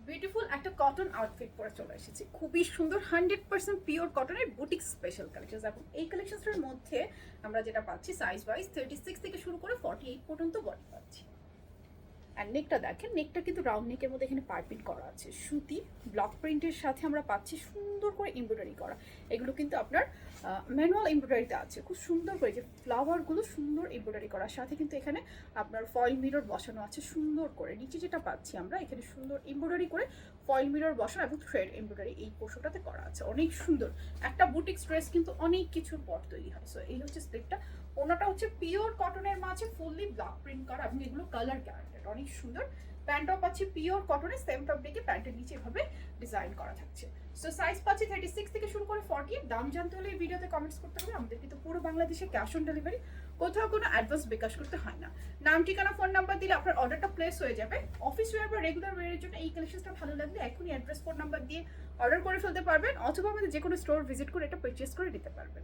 Beautiful একটা cotton outfit পরে চলে এসেছি, খুবই সুন্দর 100% পিওর কটনের বুটিক স্পেশাল কালেকশন। এবং এই কালেকশনসের মধ্যে আমরা যেটা পাচ্ছি সাইজ ওয়াইজ 36 থেকে শুরু করে 48 পর্যন্ত বডি পাচ্ছি। আর নেকটা দেখেন, নেকটা কিন্তু রাউন্ড নেকের মধ্যে এখানে পাইপিং করা আছে, সুতি ব্লক প্রিন্টের সাথে আমরা পাচ্ছি সুন্দর করে এমব্রয়ডারি করা। এগুলো কিন্তু আপনার ম্যানুয়াল এমব্রয়ডারিতে আছে, খুব সুন্দর করে যে ফ্লাওয়ারগুলো সুন্দর এমব্রয়ডারি করার সাথে কিন্তু এখানে আপনার ফয়েল মিরর বসানো আছে সুন্দর করে। নিচে যেটা পাচ্ছি আমরা এখানে সুন্দর এমব্রয়ডারি করে ফয়েল মিরর বসানো এবং থ্রেড এমব্রয়ডারি এই পোর্শনটাতে করা আছে, অনেক সুন্দর। একটা বুটিক ড্রেস কিন্তু অনেক কিছুর পর তৈরি হয়। সো এই হচ্ছে স্লিপটা। ওনাটা হচ্ছে পিওর কটনের মাঝে ফুললি ব্লক প্রিন্ট করা এবং এগুলো কালার গ্যারান্টেড, অনেক সুন্দর। প্যান্টও পাচ্ছি পিওর কটনের সেম ফ্যাব্রিকে, প্যান্টের নিচে এভাবে ডিজাইন করা থাকছে। সো সাইজ পাচ্ছি 36 থেকে শুরু করে 40। দাম জানতে হলে এই ভিডিওতে কমেন্টস করতে হবে। আমাদের কিন্তু পুরো বাংলাদেশে ক্যাশ অন ডেলিভারি, কোথাও কোনো অ্যাডভান্স বিকাশ করতে হয় না। নাম ঠিকানা ফোন নাম্বার দিলে আপনার অর্ডারটা প্লেস হয়ে যাবে। অফিস ওয়্যার বা রেগুলার ওয়্যারের জন্য এই কালেকশনটা ভালো লাগলে এখনই অ্যাড্রেস ফোন নাম্বার দিয়ে অর্ডার করে ফেলতে পারবেন, অথবা আমাদের যে কোনো স্টোর ভিজিট করে এটা পারচেস করে নিতে পারবেন।